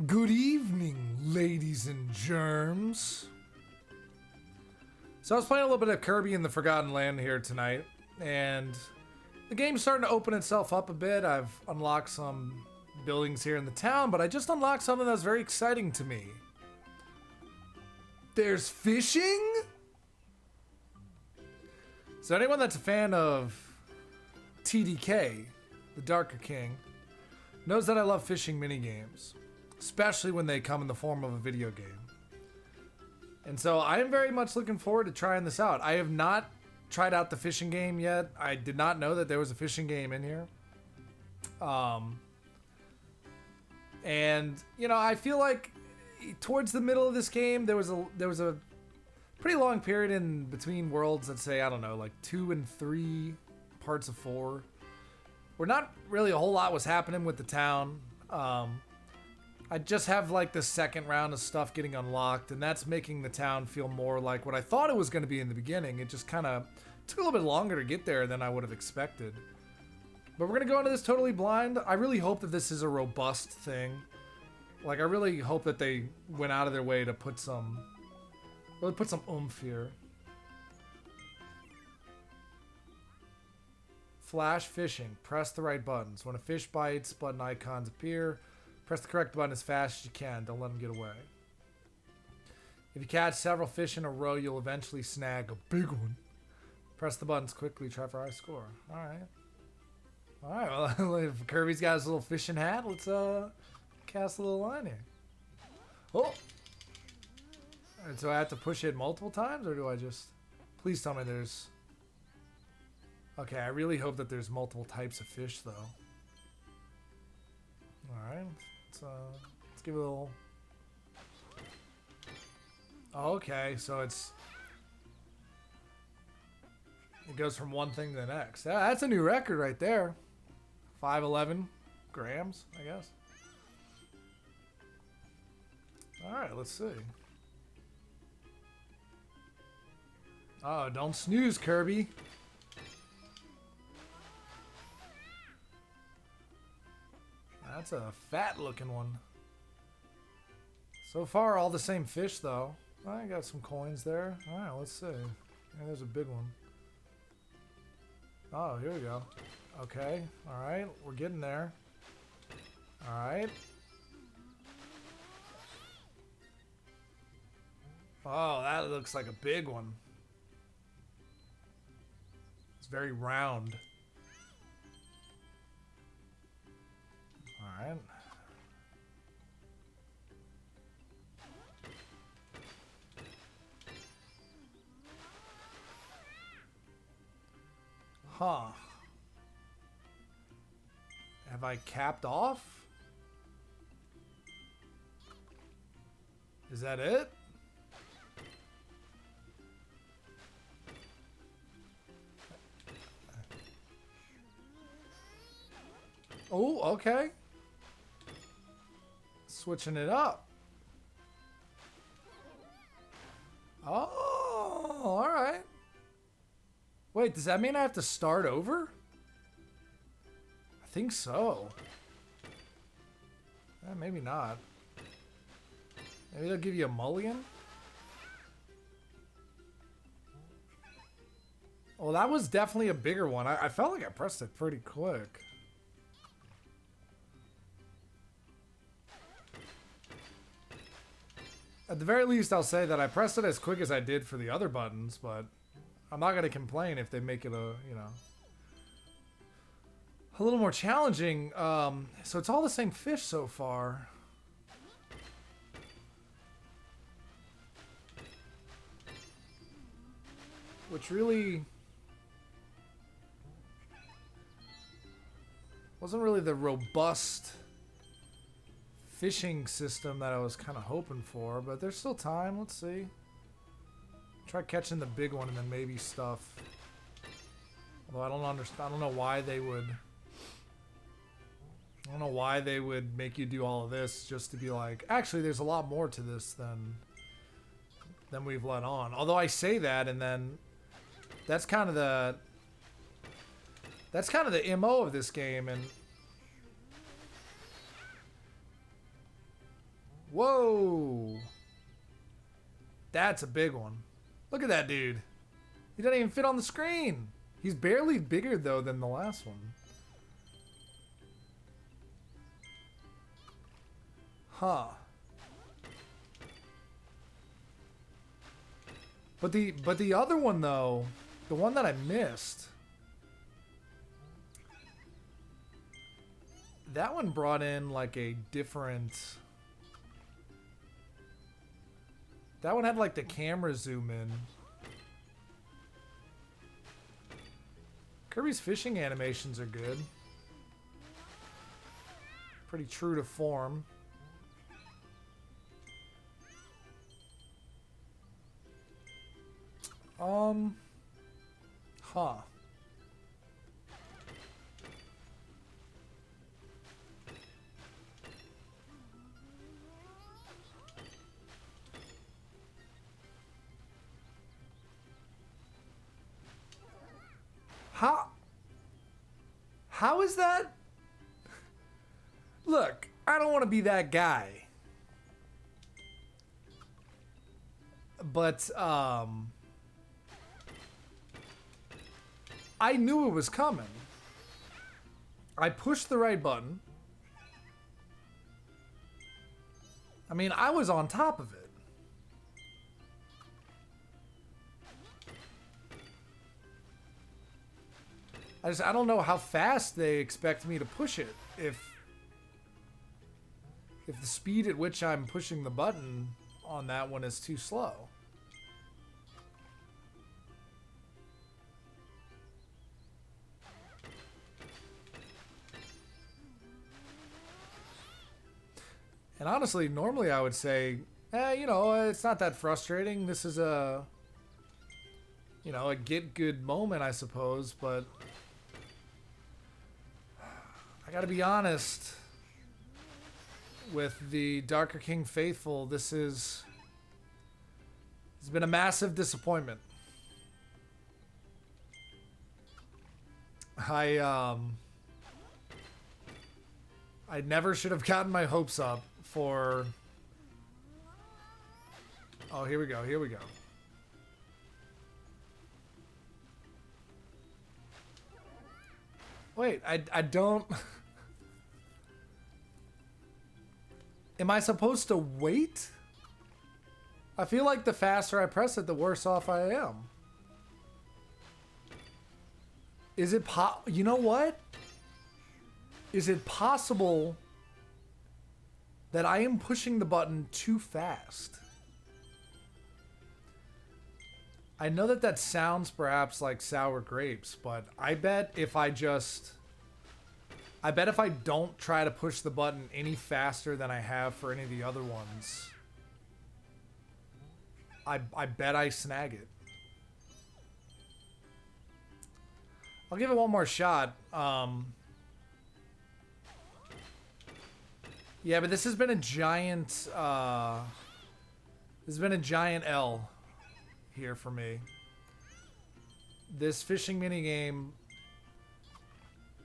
Good evening, ladies and germs. So I was playing a little bit of Kirby in the Forgotten Land here tonight, and the game's starting to open itself up a bit. I've unlocked some buildings here in the town, but I just unlocked something that's very exciting to me. There's fishing? So anyone that's a fan of TDK, the Darker King, knows that I love fishing minigames, especially when they come in the form of a video game. And so I am very much looking forward to trying this out. I have not tried out the fishing game yet. I did not know that there was a fishing game in here. And you know, I feel like towards the middle of this game, there was a pretty long period in between worlds. Let's say, I don't know, like 2 and 3 parts of 4, where not really a whole lot was happening with the town. I just have like the second round of stuff getting unlocked, and that's making the town feel more like what I thought it was going to be in the beginning. It just kind of took a little bit longer to get there than I would have expected. But we're going to go into this totally blind. I really hope that this is a robust thing. Like, I really hope that they went out of their way to put some oomph here. Flash fishing. Press the right buttons. When a fish bites, button icons appear. Press the correct button as fast as you can. Don't let them get away. If you catch several fish in a row, you'll eventually snag a big one. Press the buttons quickly. Try for a high score. Alright. Alright, well, if Kirby's got his little fishing hat, let's cast a little line here. Oh! Alright, so I have to push it multiple times, or do I just... Please tell me there's... Okay, I really hope that there's multiple types of fish, though. Alright, let's give it a little... Okay, so it goes from one thing to the next. Yeah, that's a new record right there. 511 grams, I guess. Alright, let's see. Oh, don't snooze, Kirby. That's a fat looking one. So far, all the same fish, though. I got some coins there. Alright, let's see. Yeah, there's a big one. Oh, here we go. Okay, alright, we're getting there. Alright. Oh, that looks like a big one. It's very round. Alright. Huh. Have I capped off? Is that it? Oh, okay. Switching it up. Oh, alright. Wait, does that mean I have to start over? I think so. Maybe not. Maybe they'll give you a mulligan? Well, that was definitely a bigger one. I felt like I pressed it pretty quick. At the very least, I'll say that I pressed it as quick as I did for the other buttons, but I'm not going to complain if they make it a, you know, a little more challenging. So it's all the same fish so far. Which really wasn't really the robust fishing system that I was kind of hoping for, but there's still time. Let's see. Try catching the big one and then maybe stuff. Although I don't understand. I don't know why they would. I don't know why they would make you do all of this just to be like, actually, there's a lot more to this than we've let on. Although I say that, and then that's kind of the MO of this game, and Whoa. That's a big one. Look at that dude. He doesn't even fit on the screen. He's barely bigger, though, than the last one. Huh. But the other one, though, the one that I missed, that one brought in like a different... That one had like the camera zoom in. Kirby's fishing animations are good. Pretty true to form. Huh. How is that? Look, I don't want to be that guy. But, I knew it was coming. I pushed the right button. I mean, I was on top of it. I don't know how fast they expect me to push it if the speed at which I'm pushing the button on that one is too slow. And honestly, normally I would say, you know, it's not that frustrating. This is a, you know, a get good moment, I suppose, but I gotta be honest with the Darker King faithful. It's been a massive disappointment. I never should have gotten my hopes up for... Oh, here we go, here we go. Wait, I don't... Am I supposed to wait? I feel like the faster I press it, the worse off I am. Is it you know what? Is it possible that I am pushing the button too fast? I know that that sounds perhaps like sour grapes, but I bet if I don't try to push the button any faster than I have for any of the other ones, I bet I snag it. I'll give it one more shot. Yeah, but this has been a giant, this has been a giant L here for me. This fishing minigame,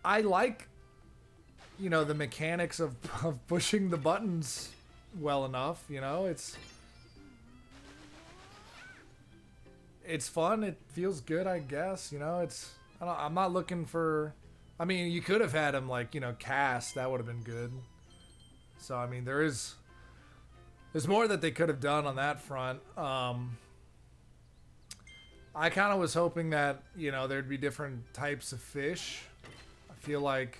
I like, you know, the mechanics of pushing the buttons well enough, you know, it's fun, it feels good, I guess, you know, I'm not looking for, I mean, you could have had him, like, you know, cast, that would have been good. So, I mean, there's more that they could have done on that front. I kind of was hoping that, you know, there'd be different types of fish. I feel like,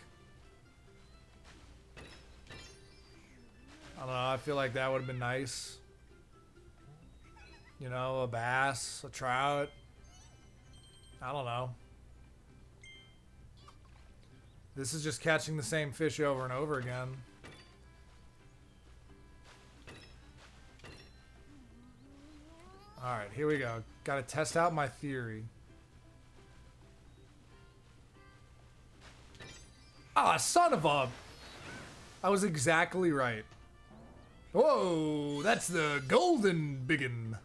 I don't know, I feel like that would have been nice. You know, a bass, a trout. I don't know. This is just catching the same fish over and over again. Alright, here we go. Gotta test out my theory. Ah, son of a... I was exactly right. Whoa, that's the golden biggin.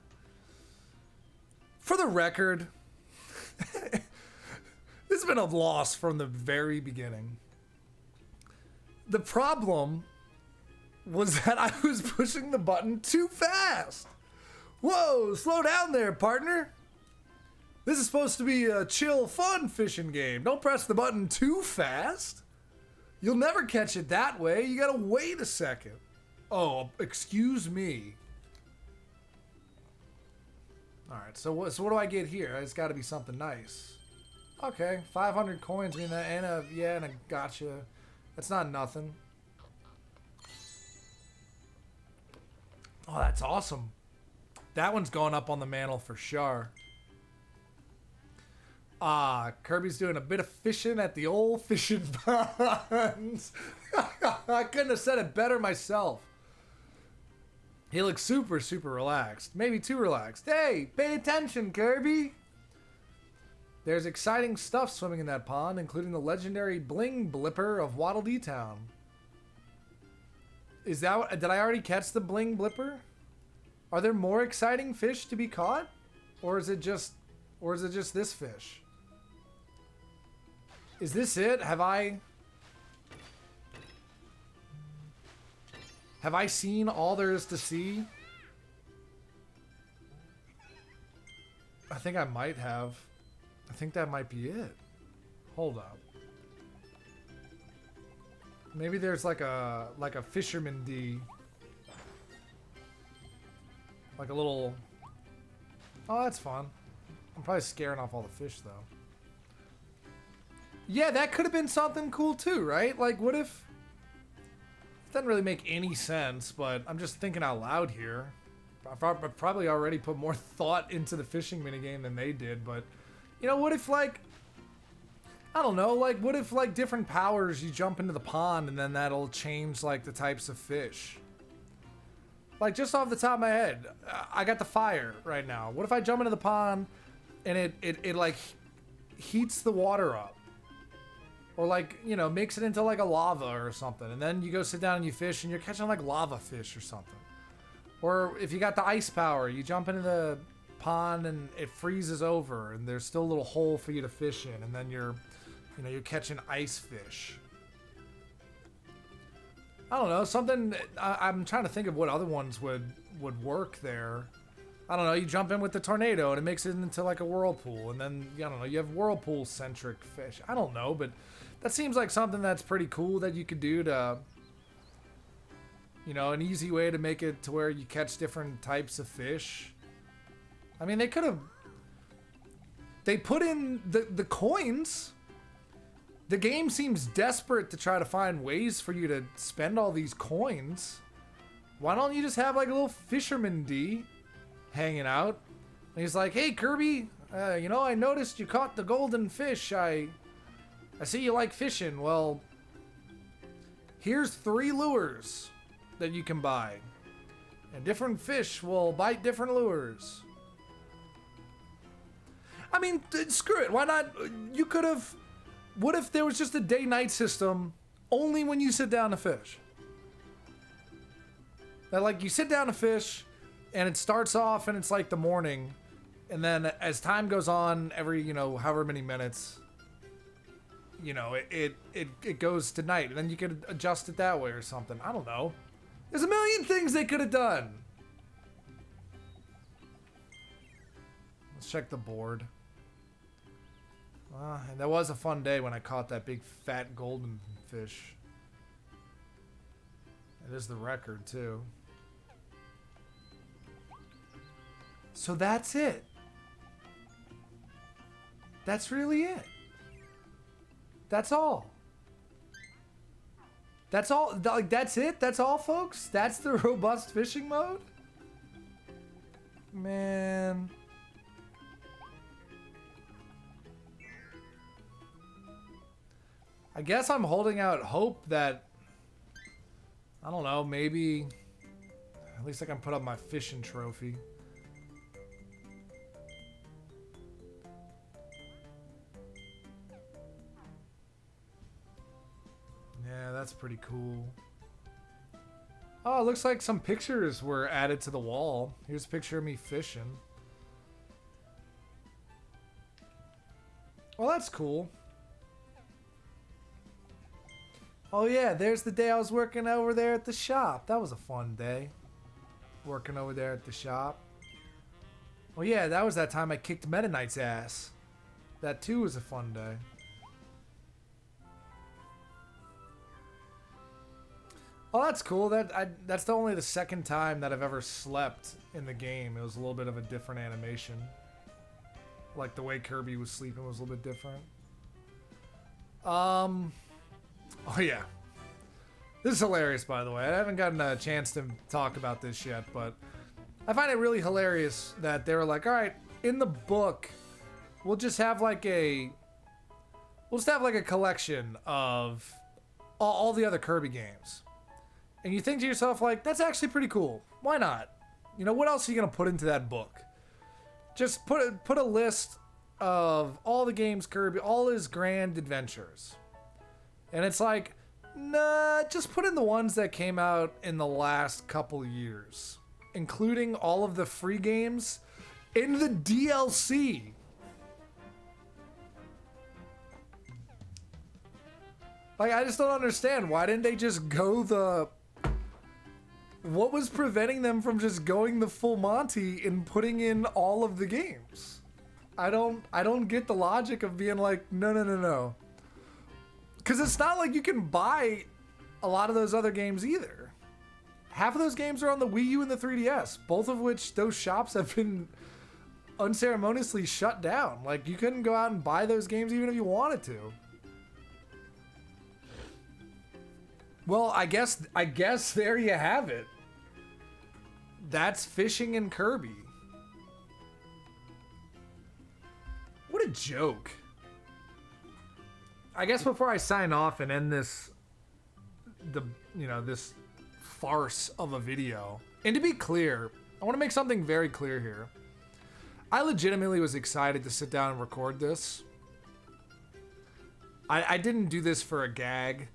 For the record, this has been a loss from the very beginning. The problem was that I was pushing the button too fast. Whoa, slow down there, partner. This is supposed to be a chill, fun fishing game. Don't press the button too fast. You'll never catch it that way. You gotta wait a second. Oh, excuse me. Alright, so what do I get here? It's gotta be something nice. Okay, 500 coins and a gotcha. That's not nothing. Oh, that's awesome. That one's going up on the mantle for sure. Kirby's doing a bit of fishing at the old fishing ponds. I couldn't have said it better myself. He looks super, super relaxed. Maybe too relaxed. Hey, pay attention, Kirby. There's exciting stuff swimming in that pond, including the legendary Bling Blipper of Waddle Dee Town. Is that what, did I already catch the Bling Blipper? Are there more exciting fish to be caught? Or is it just this fish? Is this it? Have I seen all there is to see? I think I might have. I think that might be it. Hold up. Maybe there's like a fisherman D. Like a little... Oh, that's fun. I'm probably scaring off all the fish, though. Yeah, that could have been something cool, too, right? Like, what if... It doesn't really make any sense, but I'm just thinking out loud here. I've probably already put more thought into the fishing minigame than they did, but... You know, what if, like... I don't know, like, what if, like, different powers, you jump into the pond, and then that'll change, like, the types of fish? Like, just off the top of my head, I got the fire right now. What if I jump into the pond, and it like, heats the water up? Or, like, you know, makes it into, like, a lava or something. And then you go sit down and you fish, and you're catching, like, lava fish or something. Or if you got the ice power, you jump into the pond, and it freezes over, and there's still a little hole for you to fish in. And then you're catching ice fish. I don't know, something, I'm trying to think of what other ones would work there. I don't know, you jump in with the tornado and it makes it into like a whirlpool, and then, I don't know, you have whirlpool-centric fish. I don't know, but that seems like something that's pretty cool that you could do to, you know, an easy way to make it to where you catch different types of fish. I mean, they put in the coins. The game seems desperate to try to find ways for you to spend all these coins. Why don't you just have like a little fisherman D hanging out? And he's like, hey Kirby, you know, I noticed you caught the golden fish. I see you like fishing. Well, here's 3 lures that you can buy. And different fish will bite different lures. I mean, screw it. Why not? You could have... What if there was just a day-night system only when you sit down to fish? That, like, you sit down to fish, and it starts off, and it's like the morning, and then as time goes on, every, you know, however many minutes, you know, it goes to night, and then you could adjust it that way or something. I don't know. There's a million things they could have done. Let's check the board. And that was a fun day when I caught that big fat golden fish. It is the record too. So that's it. That's really it. That's all. That's all. Like, that's it? That's all, folks? That's the robust fishing mode? Man. I guess I'm holding out hope that, I don't know, maybe at least I can put up my fishing trophy. Yeah, that's pretty cool. Oh, it looks like some pictures were added to the wall. Here's a picture of me fishing. Well, that's cool. Oh yeah, there's the day I was working over there at the shop. That was a fun day. Working over there at the shop. Oh yeah, that was that time I kicked Meta Knight's ass. That too was a fun day. Oh, that's cool. That's only the second time that I've ever slept in the game. It was a little bit of a different animation. Like the way Kirby was sleeping was a little bit different. Oh yeah. This is hilarious, by the way. I haven't gotten a chance to talk about this yet, but I find it really hilarious that they were like, all right, in the book, we'll just have like a collection of all the other Kirby games. And you think to yourself, like, that's actually pretty cool. Why not? You know, what else are you going to put into that book? Just put a list of all the games Kirby, all his grand adventures. And it's like, nah, just put in the ones that came out in the last couple years, including all of the free games in the DLC. Like, I just don't understand. Why didn't they just go the... What was preventing them from just going the full Monty and putting in all of the games? I don't get the logic of being like, no. Because it's not like you can buy a lot of those other games either. Half of those games are on the Wii U and the 3DS, both of which those shops have been unceremoniously shut down. Like, you couldn't go out and buy those games even if you wanted to. Well, I guess there you have it. That's Fishing and Kirby. What a joke. I guess before I sign off and end this farce of a video, and to be clear, I want to make something very clear here. I legitimately was excited to sit down and record this. I didn't do this for a gag.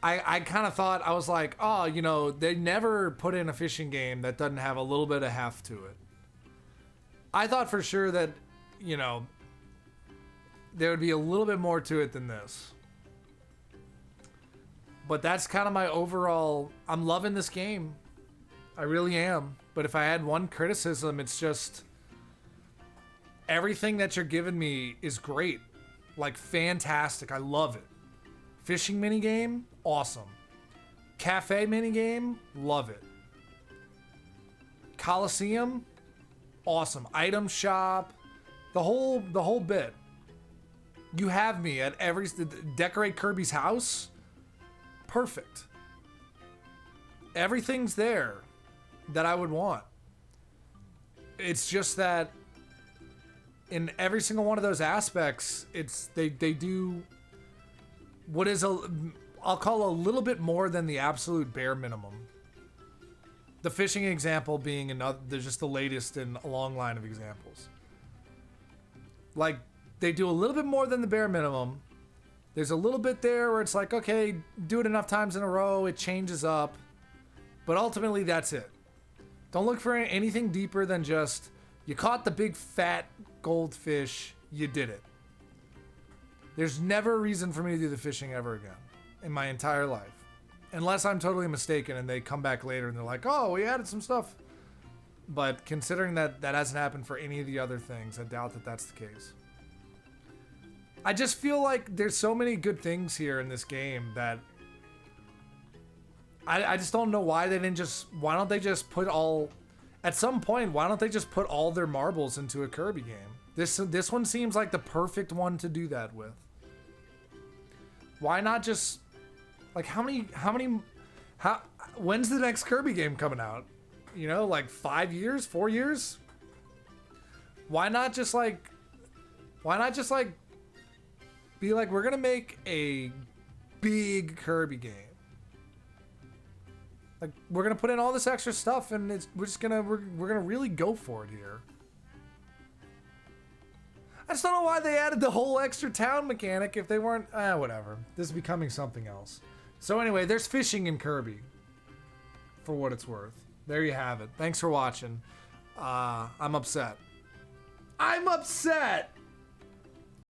I kind of thought, I was like, oh, you know, they never put in a fishing game that doesn't have a little bit of heft to it. I thought for sure that, you know, there would be a little bit more to it than this. But that's kind of my overall... I'm loving this game. I really am. But if I had one criticism, it's just... everything that you're giving me is great. Like, fantastic. I love it. Fishing minigame, awesome. Cafe minigame, love it. Coliseum, awesome. Item shop, the whole bit. You have me at every... Decorate Kirby's house, perfect. Everything's there that I would want. It's just that in every single one of those aspects, it's they do what is I'll call a little bit more than the absolute bare minimum. The fishing example being another, just the latest in a long line of examples. Like, they do a little bit more than the bare minimum. There's a little bit there where it's like, okay, do it enough times in a row, it changes up. But ultimately, that's it. Don't look for anything deeper than just, you caught the big fat goldfish, you did it. There's never a reason for me to do the fishing ever again in my entire life. Unless I'm totally mistaken and they come back later and they're like, oh, we added some stuff. But considering that that hasn't happened for any of the other things, I doubt that that's the case. I just feel like there's so many good things here in this game that I just don't know why they didn't just... Why don't they just put all... At some point, why don't they just put all their marbles into a Kirby game? This one seems like the perfect one to do that with. Why not just... Like, when's the next Kirby game coming out? You know, like 5 years? 4 years? Why not just like... Be like, we're gonna make a big Kirby game. Like, we're gonna put in all this extra stuff and we're gonna really go for it here. I just don't know why they added the whole extra town mechanic if they weren't... whatever. This is becoming something else. So anyway, there's fishing in Kirby. For what it's worth. There you have it. Thanks for watching. I'm upset. I'm upset!